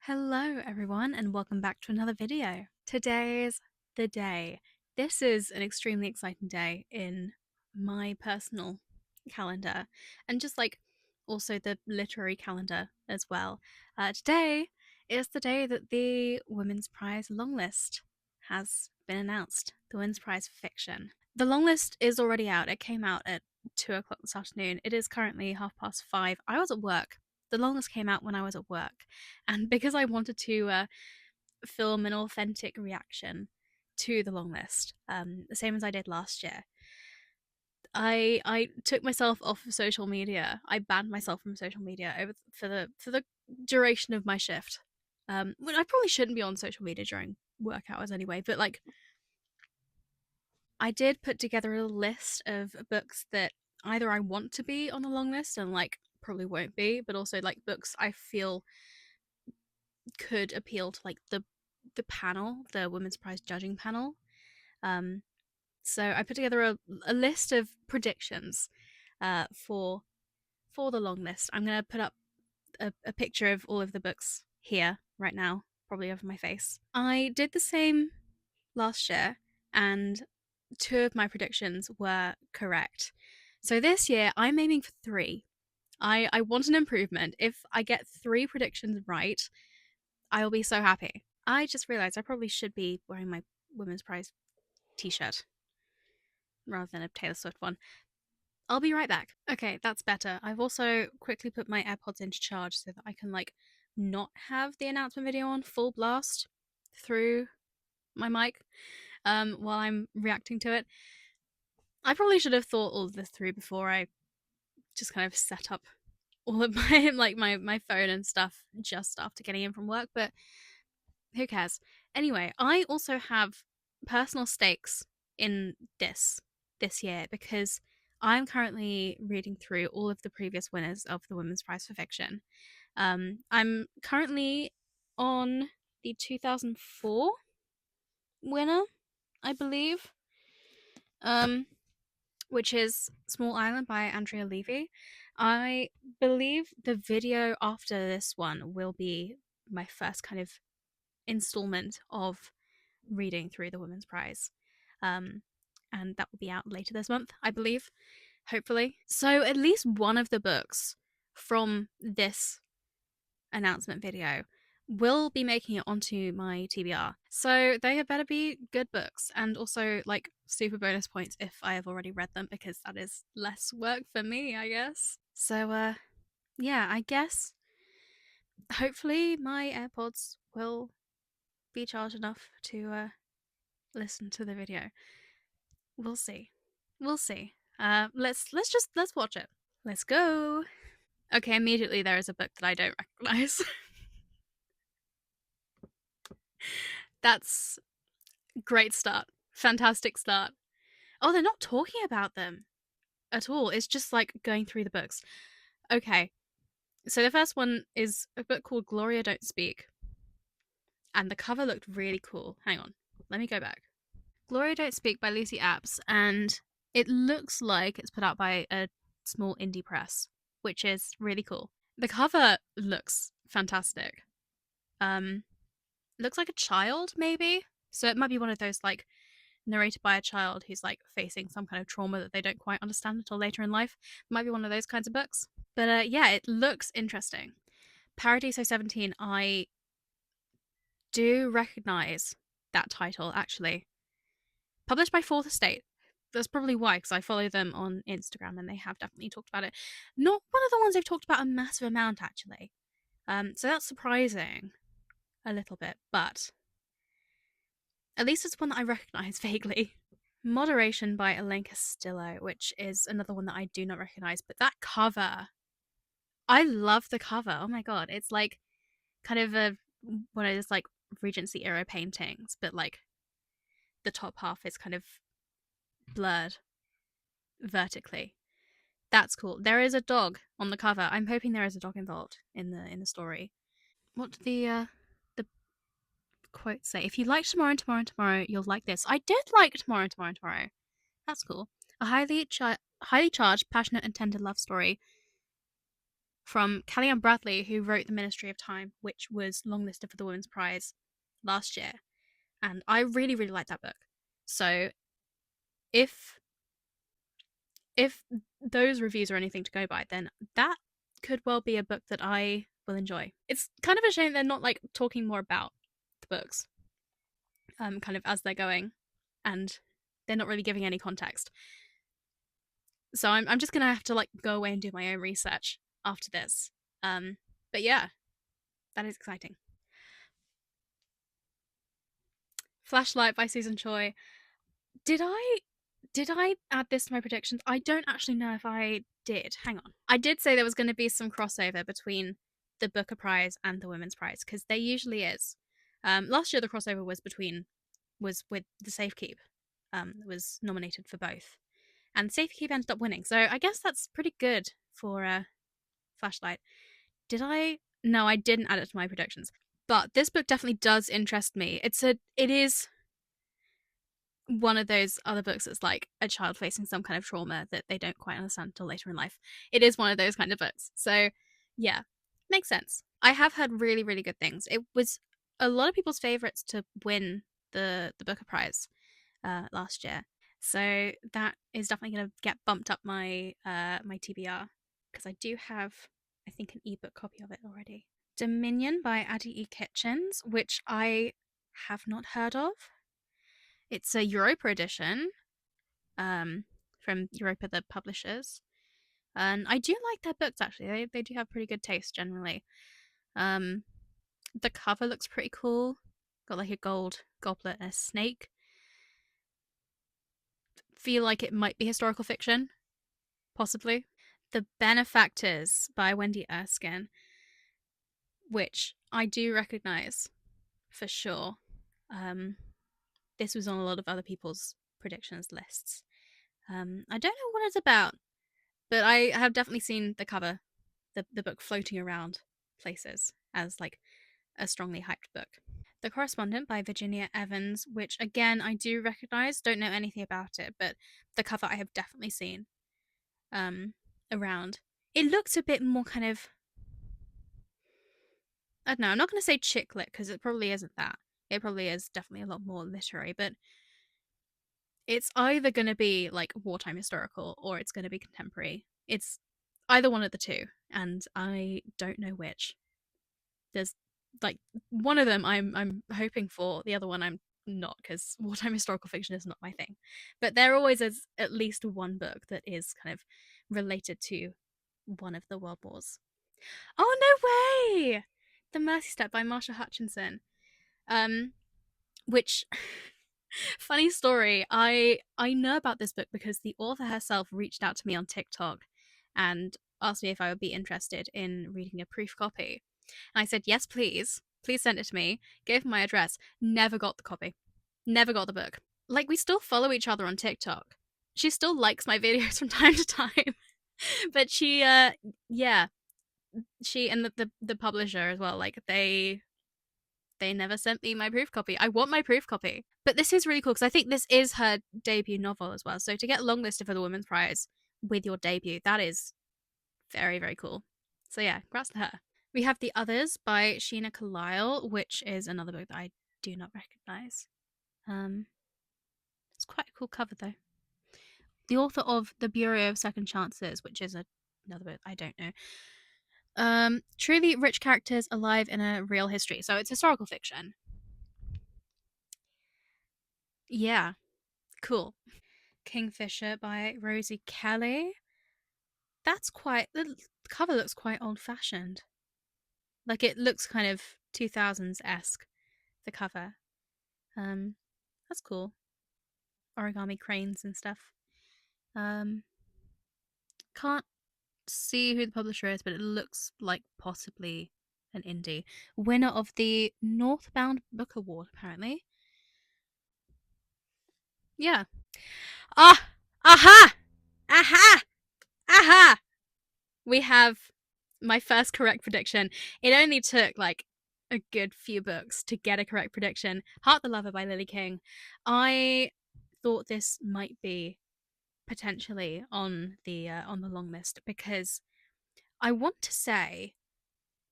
Hello everyone and welcome back to another video. Today's the day. This is an extremely exciting day in my personal calendar and just like also the literary calendar as well. Today is the day that the Women's Prize longlist has been announced. The Women's Prize for Fiction. The longlist is already out. It came out at 2 o'clock this afternoon. It is currently 5:30. I was at work. The longlist came out when I was at work, and because I wanted to film an authentic reaction to the longlist, the same as I did last year, I took myself off of social media. I banned myself from social media for the duration of my shift. Well, I probably shouldn't be on social media during work hours anyway, but like I did put together a list of books that either I want to be on the long list and like probably won't be, but also like books I feel could appeal to like the panel, the Women's Prize judging panel. Um, so I put together a list of predictions for the long list. I'm gonna put up a picture of all of the books here right now, probably over my face. I did the same last year, and two of my predictions were correct. So this year, I'm aiming for three. I want an improvement. If I get three predictions right, I'll be so happy. I just realized I probably should be wearing my Women's Prize t shirt rather than a Taylor Swift one. I'll be right back. Okay, that's better. I've also quickly put my AirPods into charge so that I can, like, not have the announcement video on full blast through my mic while I'm reacting to it. I probably should have thought all of this through before I just kind of set up all of my my phone and stuff just after getting in from work, but who cares? Anyway, I also have personal stakes in this year because I'm currently reading through all of the previous winners of the Women's Prize for Fiction. I'm currently on the 2004 winner, I believe, um, which is Small Island by Andrea Levy. I believe the video after this one will be my first kind of installment of reading through the Women's Prize. Um, and that will be out later this month, I believe, hopefully. So at least one of the books from this announcement video will be making it onto my TBR. So they had better be good books and also like super bonus points if I have already read them because that is less work for me, I guess. So yeah, I guess hopefully my AirPods will be charged enough to listen to the video. We'll see. We'll see. Let's watch it. Let's go. Okay, immediately there is a book that I don't recognize. That's great start. Fantastic start. Oh, they're not talking about them at all. It's just like going through the books. Okay. So the first one is a book called Gloria Don't Speak. And the cover looked really cool. Hang on. Let me go back. Gloria Don't Speak by Lucy Apps, and it looks like it's put out by a small indie press, which is really cool. The cover looks fantastic. Looks like a child, maybe. So it might be one of those like narrated by a child who's like facing some kind of trauma that they don't quite understand until later in life. It might be one of those kinds of books. But yeah, it looks interesting. Paradiso 17, I do recognize that title actually. Published by Fourth Estate. That's probably why, because I follow them on Instagram and they have definitely talked about it. Not one of the ones they've talked about a massive amount, actually. So that's surprising a little bit, but at least it's one that I recognise vaguely. Moderation by Elaine Castillo, which is another one that I do not recognise, but that cover, I love the cover. Oh my god, it's like kind of one of those like Regency era paintings, but like the top half is kind of blurred vertically. That's cool. There is a dog on the cover. I'm hoping there is a dog involved in the story. What did the quote say? If you like Tomorrow and Tomorrow and Tomorrow, you'll like this. I did like Tomorrow and Tomorrow and Tomorrow. That's cool. A highly charged, passionate, and tender love story from Kellyanne Bradley, who wrote The Ministry of Time, which was longlisted for the Women's Prize last year. And I really, really like that book. So if if those reviews are anything to go by, then that could well be a book that I will enjoy. It's kind of a shame they're not like talking more about the books, kind of as they're going, and they're not really giving any context. So I'm just gonna have to like go away and do my own research after this. But yeah, that is exciting. Flashlight by Susan Choi. Did I add this to my predictions? I don't actually know if I did. Hang on. I did say there was going to be some crossover between the Booker Prize and the Women's Prize because there usually is. Last year the crossover was with the Safekeep. Was nominated for both, and Safekeep ended up winning. So I guess that's pretty good for Flashlight. Did I? No, I didn't add it to my predictions. But this book definitely does interest me. It is one of those other books that's like a child facing some kind of trauma that they don't quite understand until later in life. It is one of those kind of books. So, yeah, makes sense. I have heard really, really good things. It was a lot of people's favorites to win the Booker Prize last year. So that is definitely going to get bumped up my my TBR because I do have, I think, an ebook copy of it already. Dominion by Addie E. Kitchens, which I have not heard of. It's a Europa edition from Europa, the publishers. And I do like their books, actually. They do have pretty good taste, generally. The cover looks pretty cool. Got like a gold goblet and a snake. Feel like it might be historical fiction, possibly. The Benefactors by Wendy Erskine, which I do recognize for sure. This was on a lot of other people's predictions lists. I don't know what it's about, but I have definitely seen the cover, the book floating around places as like a strongly hyped book. The Correspondent by Virginia Evans, which again I do recognize, don't know anything about it, but the cover I have definitely seen around. It looks a bit more kind of, I don't know, I'm not going to say chick lit because it probably isn't that. It probably is definitely a lot more literary, but it's either going to be like wartime historical or it's going to be contemporary. It's either one of the two, and I don't know which. There's like one of them I'm hoping for, the other one I'm not, because wartime historical fiction is not my thing. But there always is at least one book that is kind of related to one of the world wars. Oh no way! The Mercy Step by Marsha Hutchinson. Which funny story, I know about this book because the author herself reached out to me on TikTok and asked me if I would be interested in reading a proof copy. And I said, yes, please. Please send it to me. Gave her my address. Never got the copy. Never got the book. Like, we still follow each other on TikTok. She still likes my videos from time to time. But she, yeah. She and the publisher as well, like, they never sent me my proof copy. I want my proof copy. But this is really cool because I think this is her debut novel as well. So to get longlisted for the Women's Prize with your debut, that is very, very cool. So yeah, congrats to her. We have The Others by Sheena Carlisle, which is another book that I do not recognize. It's quite a cool cover though. The author of The Bureau of Second Chances, which is another book I don't know. Truly rich characters alive in a real history. So it's historical fiction. Yeah, cool. Kingfisher by Rosie Kelly. That's quite, the cover looks quite old fashioned. Like it looks kind of 2000s esque, the cover. That's cool. Origami cranes and stuff. Can't see who the publisher is, but it looks like possibly an indie. Winner of the Northbound Book Award, apparently. Yeah. Ah! Aha! Aha! Aha! We have my first correct prediction. It only took like a good few books to get a correct prediction. Heart the Lover by Lily King. I thought this might be potentially on the long list because I want to say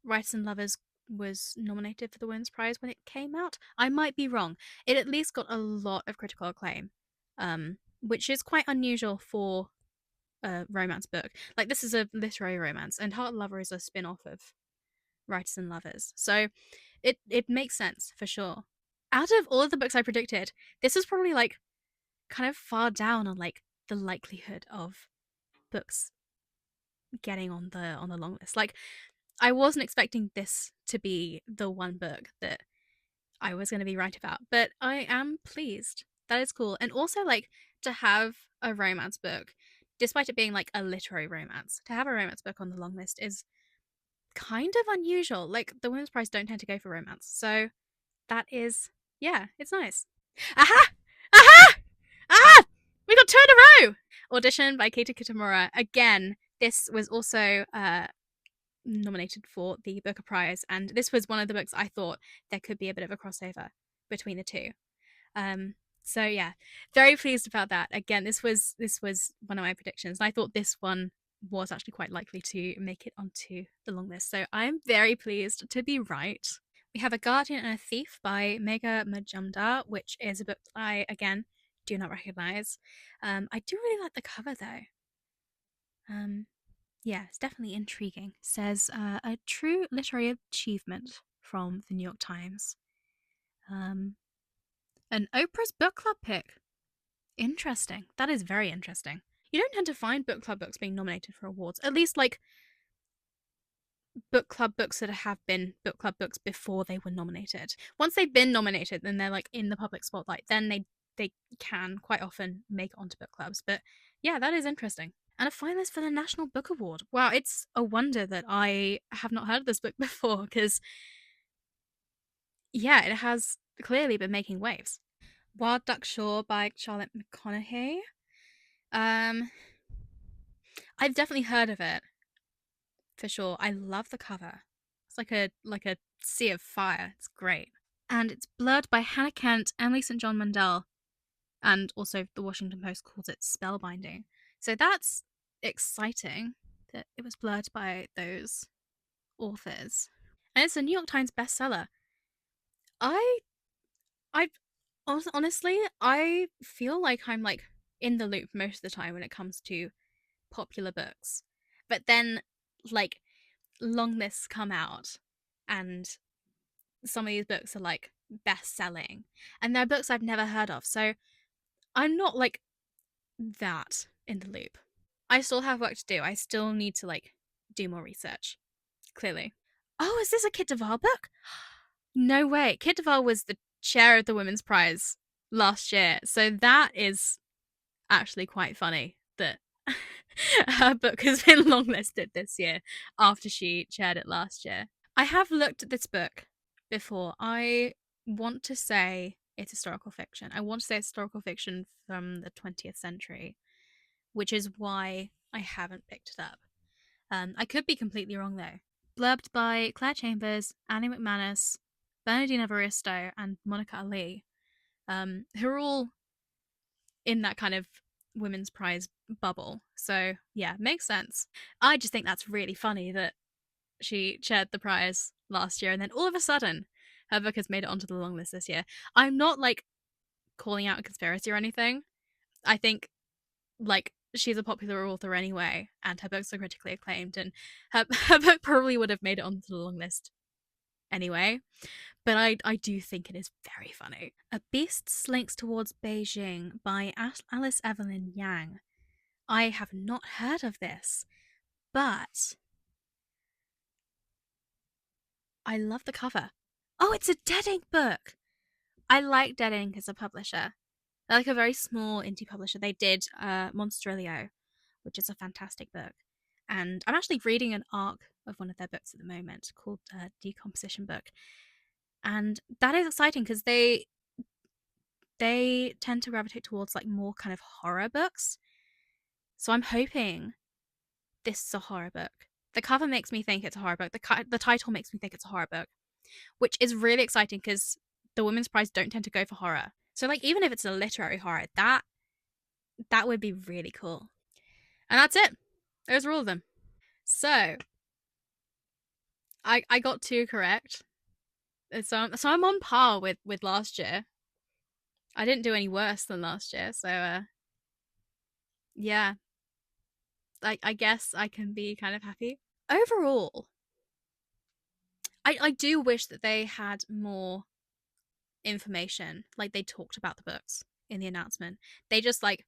Writers and Lovers was nominated for the Women's Prize when it came out. I might be wrong. It at least got a lot of critical acclaim, which is quite unusual for a romance book. Like, this is a literary romance, and Heart Lover is a spin off of Writers and Lovers. So it makes sense for sure. Out of all of the books I predicted, this is probably like kind of far down on like the likelihood of books getting on the long list. Like, I wasn't expecting this to be the one book that I was going to be right about, but I am pleased. That is cool. And also, like, to have a romance book, despite it being like a literary romance, to have a romance book on the long list is kind of unusual. Like, the Women's Prize don't tend to go for romance. So that is, yeah, it's nice. Aha! Aha! Aha! We got two in a row! Audition by Keita Kitamura. Again, this was also nominated for the Booker Prize, and this was one of the books I thought there could be a bit of a crossover between the two. So yeah, very pleased about that. Again, this was one of my predictions, and I thought this one was actually quite likely to make it onto the long list. So I'm very pleased to be right. We have A Guardian and a Thief by Megha Majumdar, which is a book that I, again, do not recognize. I do really like the cover though. Yeah, it's definitely intriguing. It says a true literary achievement from the New York Times. An Oprah's book club pick. Interesting. That is very interesting. You don't tend to find book club books being nominated for awards. At least like book club books that have been book club books before they were nominated. Once they've been nominated, then they're like in the public spotlight. Then they can quite often make it onto book clubs. But yeah, that is interesting. And a finalist for the National Book Award. Wow, it's a wonder that I have not heard of this book before, because yeah, it has clearly been making waves. Wild Duck Shore by Charlotte McConaughey. Um, I've definitely heard of it for sure. I love the cover. It's like a sea of fire. It's great. And it's blurred by Hannah Kent, Emily St. John Mandel, and also the Washington Post calls it spellbinding. So that's exciting that it was blurred by those authors. And it's a New York Times bestseller. I I honestly, I feel like I'm like in the loop most of the time when it comes to popular books. But then like long lists come out, and some of these books are like best selling, and they're books I've never heard of. So I'm not like that in the loop. I still have work to do. I still need to like do more research, clearly. Oh, is this a Kit Duvall book? No way. Kit Duvall was the chair of the Women's Prize last year. So that is actually quite funny that her book has been longlisted this year after she chaired it last year. I have looked at this book before. I want to say it's historical fiction. I want to say it's historical fiction from the 20th century, which is why I haven't picked it up. I could be completely wrong though. Blurbed by Claire Chambers, Annie McManus, Bernardine Evaristo, and Monica Ali, who are all in that kind of women's prize bubble. So yeah, makes sense. I just think that's really funny that she chaired the prize last year, and then all of a sudden her book has made it onto the long list this year. I'm not like calling out a conspiracy or anything. I think like she's a popular author anyway, and her books are critically acclaimed, and her book probably would have made it onto the long list anyway. But I do think it is very funny. A Beast Slinks Towards Beijing by Alice Evelyn Yang. I have not heard of this, but I love the cover. Oh, it's a Dead Ink book. I like Dead Ink as a publisher. They're like a very small indie publisher. They did Monstrilio, which is a fantastic book. And I'm actually reading an arc of one of their books at the moment called Decomposition Book. And that is exciting because they tend to gravitate towards like more kind of horror books. So I'm hoping this is a horror book. The cover makes me think it's a horror book. The title makes me think it's a horror book, which is really exciting because the Women's Prize don't tend to go for horror. So like even if it's a literary horror, that would be really cool. And that's it. Those are all of them. So I got two correct. So I'm on par with last year. I didn't do any worse than last year, so yeah, I guess I can be kind of happy. Overall, I do wish that they had more information. Like they talked about the books in the announcement. They just like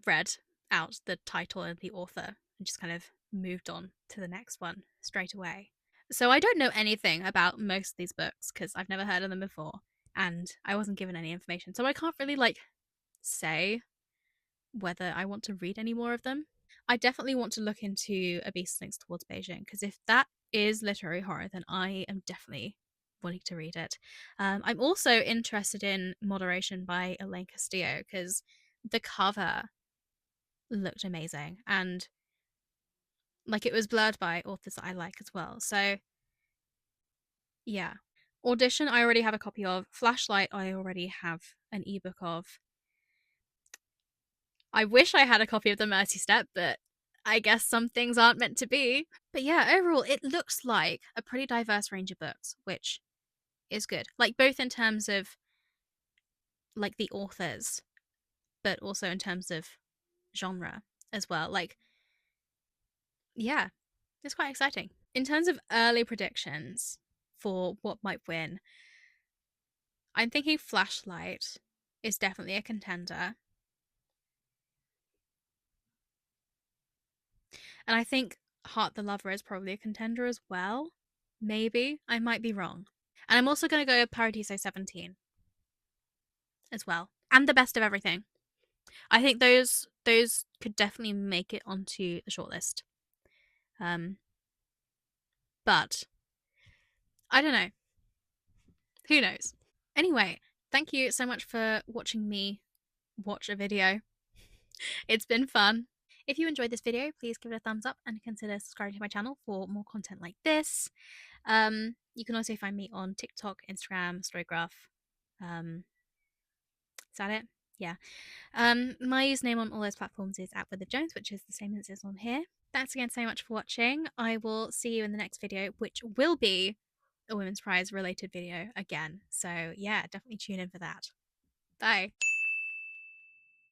read out the title and the author and just kind of moved on to the next one straight away. So I don't know anything about most of these books because I've never heard of them before and I wasn't given any information. So I can't really like say whether I want to read any more of them. I definitely want to look into A Beast Links Towards Beijing because if that is literary horror, then I am definitely wanting to read it. I'm also interested in Moderation by Elaine Castillo because the cover looked amazing and like it was blurred by authors that I like as well. So yeah. Audition I already have a copy of. Flashlight I already have an ebook of. I wish I had a copy of The Mercy Step, but I guess some things aren't meant to be. But yeah, overall it looks like a pretty diverse range of books, which is good. Like both in terms of like the authors, but also in terms of genre as well. Like yeah, it's quite exciting. In terms of early predictions for what might win, I'm thinking Flashlight is definitely a contender. And I think Heart the Lover is probably a contender as well. Maybe. I might be wrong. And I'm also going to go with Paradiso 17 as well. And The Best of Everything. I think those could definitely make it onto the shortlist. Um, but I don't know. Who knows? Anyway, thank you so much for watching me watch a video. It's been fun. If you enjoyed this video, please give it a thumbs up and consider subscribing to my channel for more content like this. You can also find me on TikTok, Instagram, Storygraph. Is that it? Yeah. My username on all those platforms is @WitherJones, which is the same as it is on here. Thanks again so much for watching. I will see you in the next video, which will be a Women's Prize related video again. So yeah, definitely tune in for that. Bye.